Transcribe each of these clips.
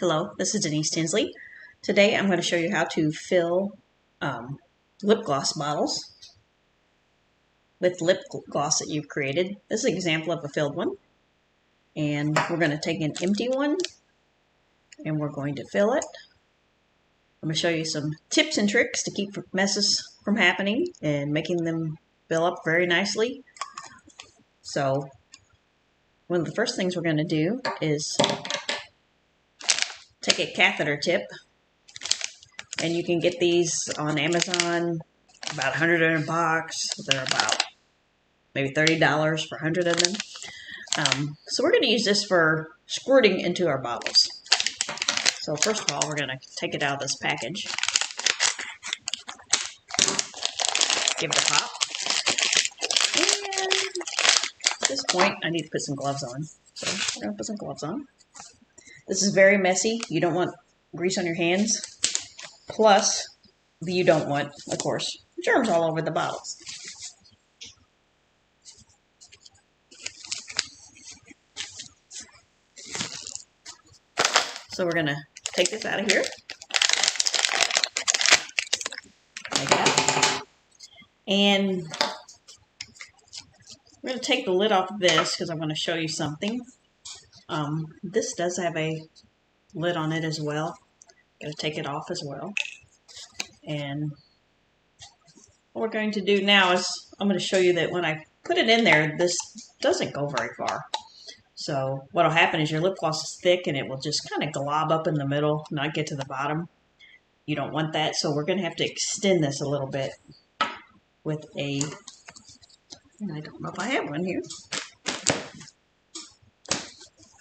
Hello, this is Denise Tinsley. Today I'm going to show you how to fill lip gloss bottles with lip gloss that you've created. This is an example of a filled one. And we're going to take an empty one and we're going to fill it. I'm going to show you some tips and tricks to keep messes from happening and making them fill up very nicely. So one of the first things we're going to do is take a catheter tip, and you can get these on Amazon, about 100 in a box. They're about maybe $30 for 100 of them. So we're going to use this for squirting into our bottles. So first of all, we're going to take it out of this package. Give it a pop. And at this point, I need to put some gloves on. So we're going to put some gloves on. This is very messy. You don't want grease on your hands. Plus, you don't want, of course, germs all over the bottles. So we're going to take this out of here. Like that. And we're going to take the lid off of this because I'm going to show you something. This does have a lid on it as well. Going to take it off as well. And what we're going to do now is I'm going to show you that when I put it in there, this doesn't go very far. So what will happen is your lip gloss is thick and it will just kind of glob up in the middle, not get to the bottom. You don't want that, so we're going to have to extend this a little bit with a, I don't know if I have one here.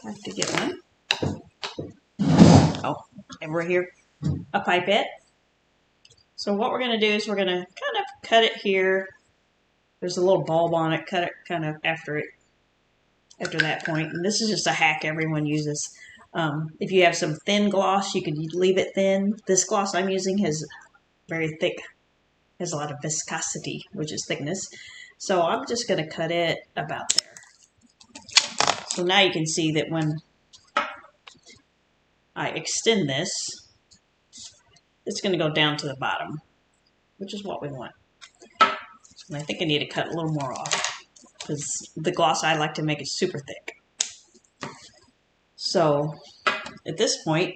I have to get one. Oh, and we're here, a pipette. So what we're going to do is we're going to kind of cut it here. There's a little bulb on it. Cut it kind of after that point. And this is just a hack everyone uses. If you have some thin gloss, you could leave it thin. This gloss I'm using has very thick, has a lot of viscosity, which is thickness. So I'm just going to cut it about there. So now you can see that when I extend this, it's going to go down to the bottom, which is what we want. And I think I need to cut a little more off because the gloss I like to make is super thick. So at this point,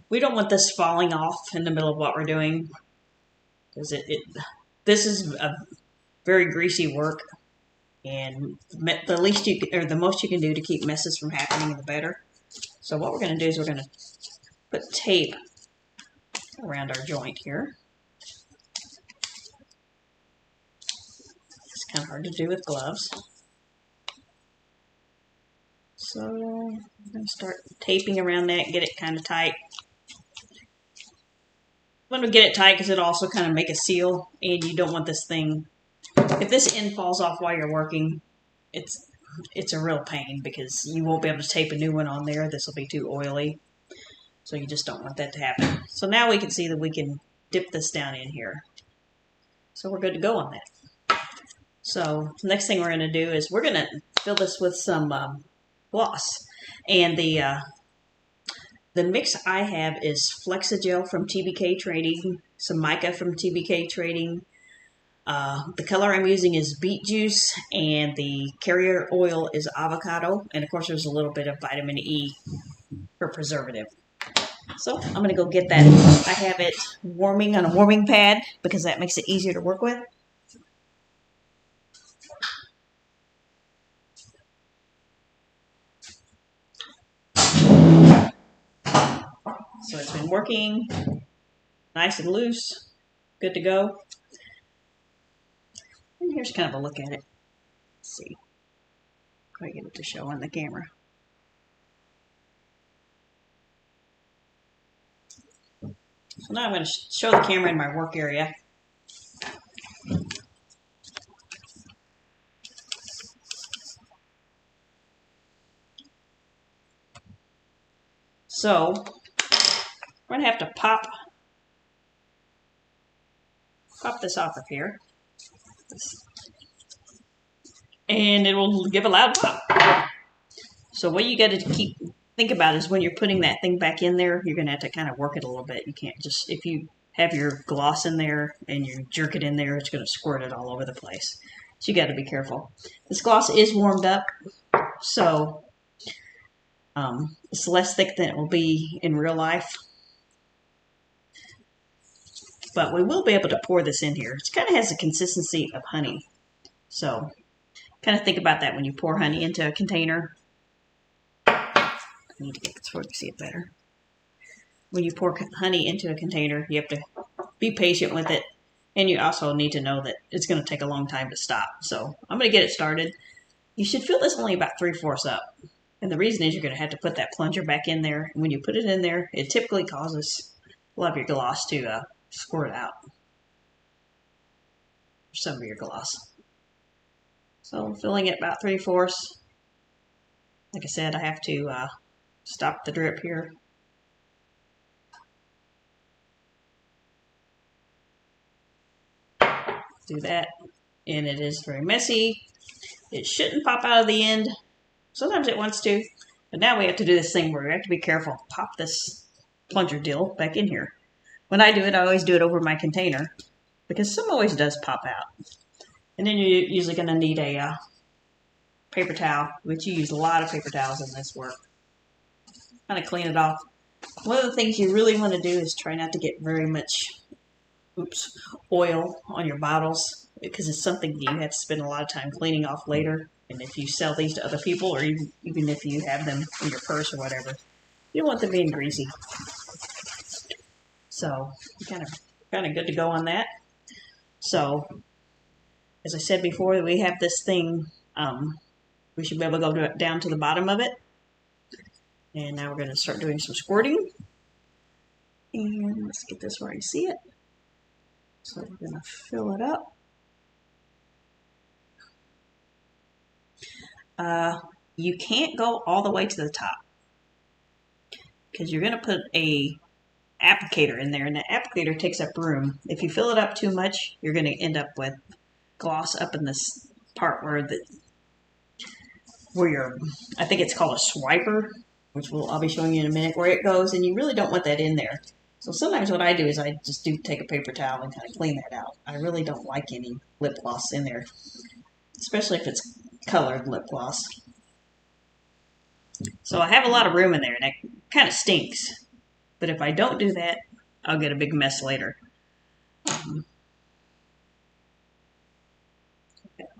we don't want this falling off in the middle of what we're doing because this is a very greasy work. And the least you can, or the most you can do to keep messes from happening, the better. So what we're going to do is we're going to put tape around our joint here. It's kind of hard to do with gloves. So I'm going to start taping around that, get it kind of tight. I want to get it tight because it'll also kind of make a seal, and you don't want this thing. If this end falls off while you're working, it's a real pain because you won't be able to tape a new one on there. This will be too oily. So you just don't want that to happen. So now we can see that we can dip this down in here. So we're good to go on that. So the next thing we're going to do is we're going to fill this with some gloss. And the mix I have is Flexagel from TBK Trading, some mica from TBK Trading. The color I'm using is beet juice, and the carrier oil is avocado, and of course there's a little bit of vitamin E for preservative. So I'm going to go get that. I have it warming on a warming pad because that makes it easier to work with. So it's been working nice and loose, good to go. And here's kind of a look at it. Let's see. Can I get it to show on the camera? So now I'm going to show the camera in my work area. So we're going to have to pop this off of here. And it will give a loud pop. So what you got to keep think about is when you're putting that thing back in there, you're going to have to kind of work it a little bit. You can't just, if you have your gloss in there and you jerk it in there, it's going to squirt it all over the place. So you got to be careful. This gloss is warmed up, so it's less thick than it will be in real life. But we will be able to pour this in here. It kind of has the consistency of honey. So kind of think about that when you pour honey into a container. I need to get this so you see it better. When you pour honey into a container, you have to be patient with it. And you also need to know that it's going to take a long time to stop. So I'm going to get it started. You should fill this only about 3/4 up. And the reason is you're going to have to put that plunger back in there. And when you put it in there, it typically causes a lot of your gloss to squirt out. Some of your gloss. So I'm filling it about 3/4. Like I said, I have to stop the drip here. Do that. And it is very messy. It shouldn't pop out of the end. Sometimes it wants to. But now we have to do this thing where we have to be careful. Pop this plunger deal back in here. When I do it, I always do it over my container. Because some always does pop out. And then you're usually going to need a paper towel. Which you use a lot of paper towels in this work. Kind of clean it off. One of the things you really want to do is try not to get very much oil on your bottles, because it's something you have to spend a lot of time cleaning off later. And if you sell these to other people, or even if you have them in your purse or whatever, you don't want them being greasy. So kind of good to go on that. So as I said before, we have this thing. We should be able to go down to the bottom of it. And now we're going to start doing some squirting. And let's get this where I see it. So we're going to fill it up. You can't go all the way to the top because you're going to put a applicator in there, and the applicator takes up room. If you fill it up too much, you're going to end up with gloss up in this part where your, I think it's called a swiper, which I'll be showing you in a minute, where it goes, and you really don't want that in there. So sometimes what I do is I just take a paper towel and kind of clean that out. I really don't like any lip gloss in there, especially if it's colored lip gloss. So I have a lot of room in there, and that kind of stinks. But if I don't do that, I'll get a big mess later.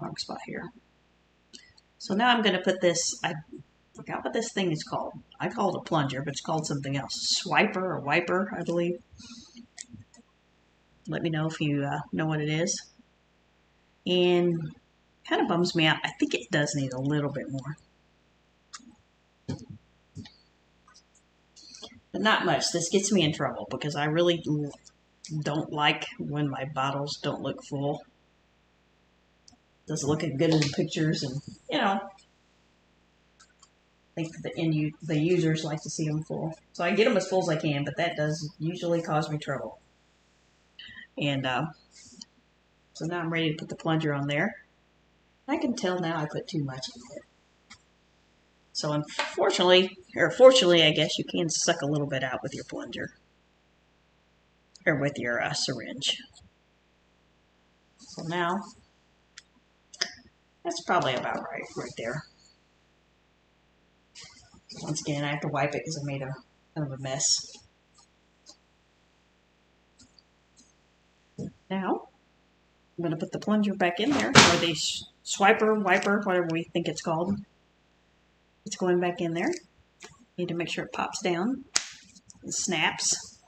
Wrong spot here. So now I'm going to put this, I forgot what this thing is called. I call it a plunger, but it's called something else. Swiper or wiper, I believe. Let me know if you know what it is. And kind of bums me out. I think it does need a little bit more. But not much. This gets me in trouble because I really don't like when my bottles don't look full. It doesn't look good in the pictures, and I think the users like to see them full. So I get them as full as I can, but that does usually cause me trouble. And so now I'm ready to put the plunger on there. I can tell now I put too much in it. So unfortunately, or fortunately, I guess, you can suck a little bit out with your plunger. Or with your syringe. So now, that's probably about right there. Once again, I have to wipe it because I made kind of a mess. Now, I'm going to put the plunger back in there, or the swiper, wiper, whatever we think it's called. It's going back in there. Need to make sure it pops down and snaps.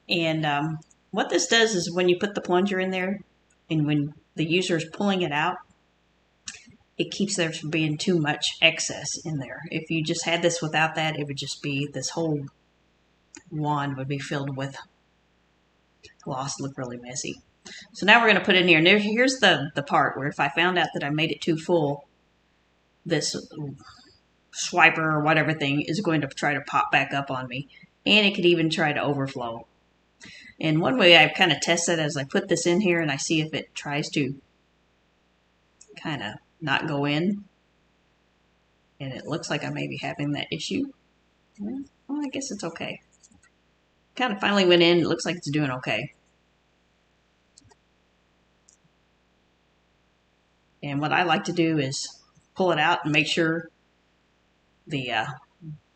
And what this does is when you put the plunger in there, and when the user is pulling it out, it keeps there from being too much excess in there. If you just had this without that, it would just be, this whole wand would be filled with gloss, look really messy. So now we're going to put it in here. And here's the part where if I found out that I made it too full, this swiper or whatever thing is going to try to pop back up on me. And it could even try to overflow. And one way I've kind of tested as I put this in here and I see if it tries to kind of not go in. And it looks like I may be having that issue. Well, I guess it's okay. Kind of finally went in. It looks like it's doing okay. And what I like to do is pull it out and make sure the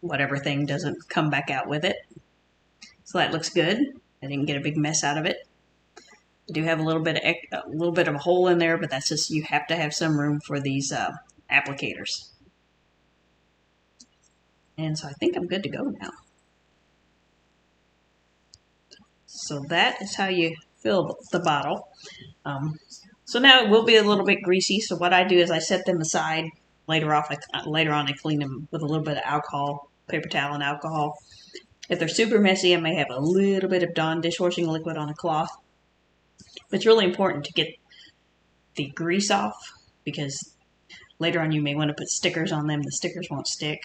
whatever thing doesn't come back out with it. So that looks good. I didn't get a big mess out of it. I do have a little bit of a hole in there, but that's just, you have to have some room for these applicators. And so I think I'm good to go now. So that is how you fill the bottle. So now it will be a little bit greasy. So what I do is I set them aside. Later on, I clean them with a little bit of alcohol, paper towel and alcohol. If they're super messy, I may have a little bit of Dawn dishwashing liquid on a cloth. But it's really important to get the grease off, because later on you may want to put stickers on them. The stickers won't stick.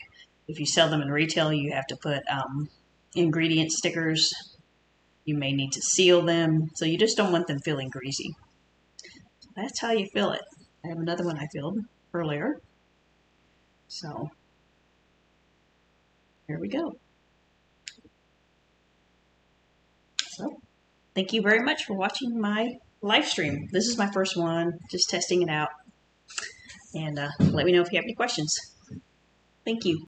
If you sell them in retail, you have to put ingredient stickers. You may need to seal them. So you just don't want them feeling greasy. That's how you fill it. I have another one I filled earlier. So here we go. So thank you very much for watching my live stream. This is my first one, just testing it out. And let me know if you have any questions. Thank you.